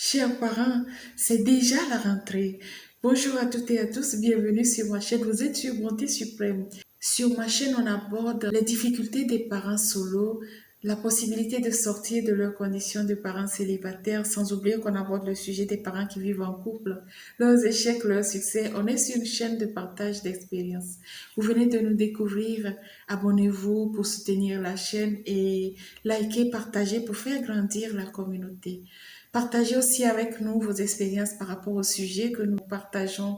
Chers parents, c'est déjà la rentrée. Bonjour à toutes et à tous, bienvenue sur ma chaîne. Vous êtes sur Bonté Suprême. Sur ma chaîne, on aborde les difficultés des parents solos, la possibilité de sortir de leurs conditions de parents célibataires, sans oublier qu'on aborde le sujet des parents qui vivent en couple, leurs échecs, leurs succès. On est sur une chaîne de partage d'expériences. Vous venez de nous découvrir, abonnez-vous pour soutenir la chaîne et likez, partagez pour faire grandir la communauté. Partagez aussi avec nous vos expériences par rapport au sujet que nous partageons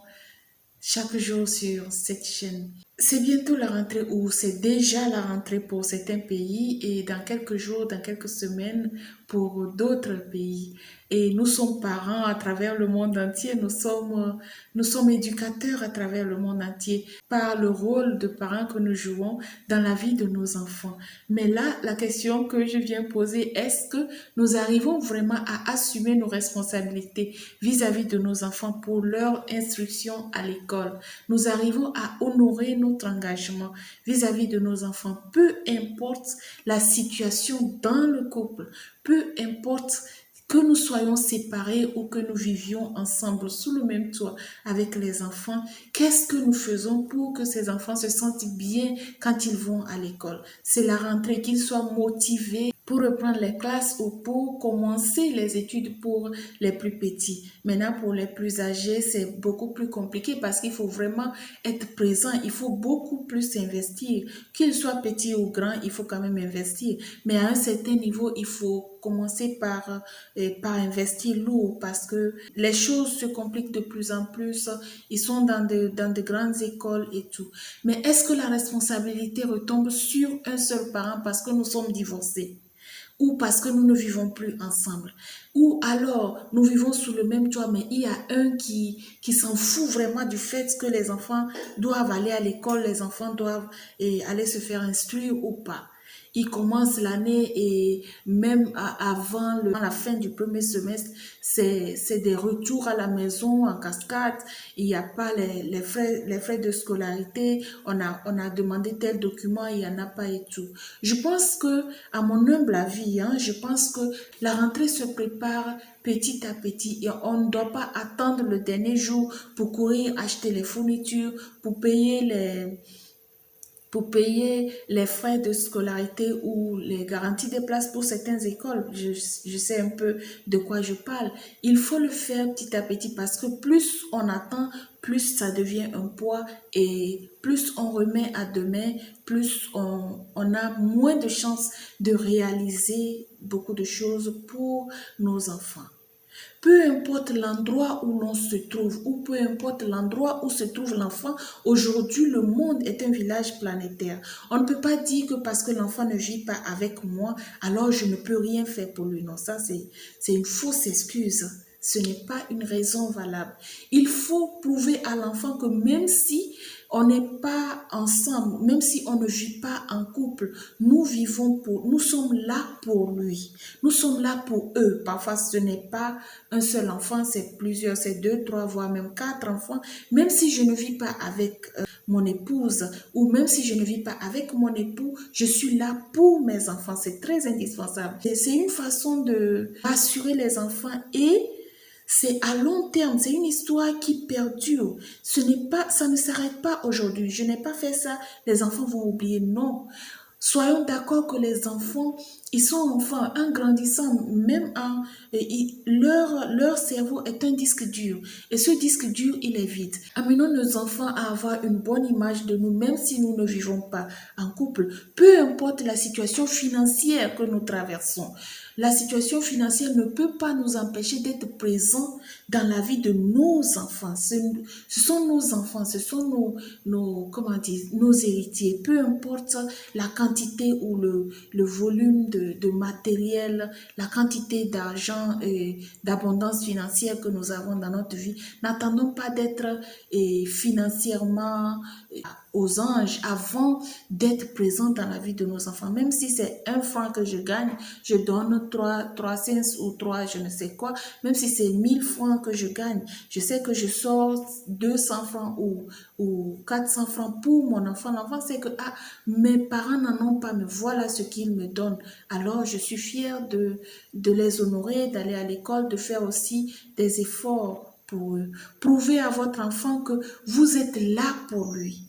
chaque jour sur cette chaîne. C'est bientôt la rentrée ou c'est déjà la rentrée pour certains pays et dans quelques jours, dans quelques semaines pour d'autres pays. Et nous sommes parents à travers le monde entier, nous sommes éducateurs à travers le monde entier par le rôle de parents que nous jouons dans la vie de nos enfants. Mais là, la question que je viens poser, est-ce que nous arrivons vraiment à assumer nos responsabilités vis-à-vis de nos enfants pour leur instruction à l'école? Nous arrivons à honorer notre engagement vis-à-vis de nos enfants, peu importe la situation dans le couple, peu importe que nous soyons séparés ou que nous vivions ensemble sous le même toit avec les enfants, qu'est-ce que nous faisons pour que ces enfants se sentent bien quand ils vont à l'école? C'est la rentrée, qu'ils soient motivés pour reprendre les classes ou pour commencer les études pour les plus petits. Maintenant, pour les plus âgés, c'est beaucoup plus compliqué parce qu'il faut vraiment être présent. Il faut beaucoup plus investir. Qu'ils soient petits ou grands, il faut quand même investir. Mais à un certain niveau, il faut commencer par investir lourd parce que les choses se compliquent de plus en plus. Ils sont dans de grandes écoles et tout. Mais est-ce que la responsabilité retombe sur un seul parent parce que nous sommes divorcés? Ou parce que nous ne vivons plus ensemble, ou alors nous vivons sous le même toit, mais il y a un qui s'en fout vraiment du fait que les enfants doivent aller à l'école, les enfants doivent aller se faire instruire ou pas. Il commence l'année et même avant la fin du premier semestre, c'est des retours à la maison en cascade. Il n'y a pas les frais de scolarité. On a demandé tel document, il n'y en a pas et tout. Je pense que, à mon humble avis, je pense que la rentrée se prépare petit à petit et on ne doit pas attendre le dernier jour pour courir acheter les fournitures, pour payer les frais de scolarité ou les garanties des places pour certaines écoles. Je sais un peu de quoi je parle. Il faut le faire petit à petit parce que plus on attend, plus ça devient un poids et plus on remet à demain, plus on a moins de chances de réaliser beaucoup de choses pour nos enfants. Peu importe l'endroit où l'on se trouve, ou peu importe l'endroit où se trouve l'enfant, aujourd'hui le monde est un village planétaire. On ne peut pas dire que parce que l'enfant ne vit pas avec moi, alors je ne peux rien faire pour lui. Non, ça c'est une fausse excuse. Ce n'est pas une raison valable. Il faut prouver à l'enfant que même si on n'est pas ensemble, même si on ne vit pas en couple, nous sommes là pour lui. Nous sommes là pour eux. Parfois, ce n'est pas un seul enfant, c'est plusieurs, c'est deux, trois, voire même quatre enfants. Même si je ne vis pas avec mon épouse ou même si je ne vis pas avec mon époux, je suis là pour mes enfants. C'est très indispensable. C'est une façon de rassurer les enfants et c'est à long terme, c'est une histoire qui perdure. Ça ne s'arrête pas aujourd'hui. Je n'ai pas fait ça, les enfants vont oublier. Non. Soyons d'accord que les enfants, ils sont enfants, en grandissant, leur cerveau est un disque dur. Et ce disque dur, il est vide. Amenons nos enfants à avoir une bonne image de nous, même si nous ne vivons pas en couple. Peu importe la situation financière que nous traversons. La situation financière ne peut pas nous empêcher d'être présents dans la vie de nos enfants. Ce sont nos enfants, ce sont comment dire, nos héritiers. Peu importe la quantité ou le volume de matériel, la quantité d'argent et d'abondance financière que nous avons dans notre vie, n'attendons pas d'être financièrement aux anges avant d'être présent dans la vie de nos enfants. Même si c'est 1 franc que je gagne, je donne 3 cents ou 3 je ne sais quoi. Même si c'est 1 000 francs que je gagne, je sais que je sors 200 francs ou 400 francs pour mon enfant. L'enfant sait que mes parents n'en ont pas, mais voilà ce qu'ils me donnent. Alors, je suis fière de les honorer, d'aller à l'école, de faire aussi des efforts pour eux. Prouvez à votre enfant que vous êtes là pour lui.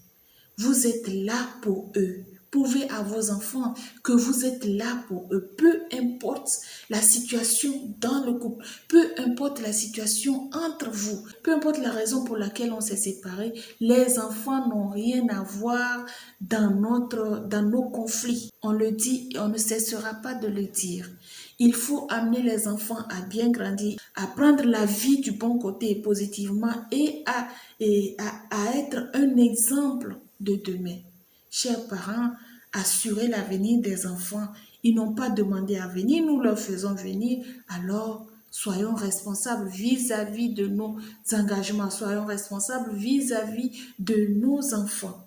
Vous êtes là pour eux. Prouvez à vos enfants que vous êtes là pour eux. Peu importe la situation dans le couple, peu importe la situation entre vous, peu importe la raison pour laquelle on s'est séparés, les enfants n'ont rien à voir dans nos conflits. On le dit et on ne cessera pas de le dire. Il faut amener les enfants à bien grandir, à prendre la vie du bon côté positivement et à être un exemple de demain. Chers parents, assurez l'avenir des enfants. Ils n'ont pas demandé à venir, nous leur faisons venir. Alors, soyons responsables vis-à-vis de nos engagements, soyons responsables vis-à-vis de nos enfants.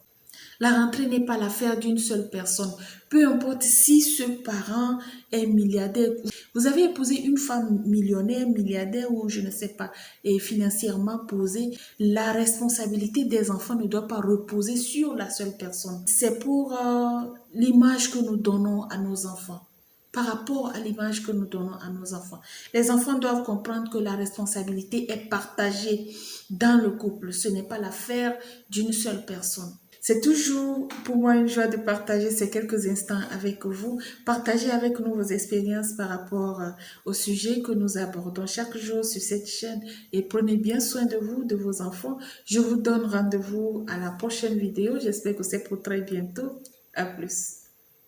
La rentrée n'est pas l'affaire d'une seule personne. Peu importe si ce parent est milliardaire. Vous avez épousé une femme millionnaire, milliardaire ou je ne sais pas, et financièrement posée. La responsabilité des enfants ne doit pas reposer sur la seule personne. C'est pour l'image que nous donnons à nos enfants. Par rapport à l'image que nous donnons à nos enfants. Les enfants doivent comprendre que la responsabilité est partagée dans le couple. Ce n'est pas l'affaire d'une seule personne. C'est toujours pour moi une joie de partager ces quelques instants avec vous, partager avec nous vos expériences par rapport au sujet que nous abordons chaque jour sur cette chaîne et prenez bien soin de vous, de vos enfants. Je vous donne rendez-vous à la prochaine vidéo. J'espère que c'est pour très bientôt. À plus.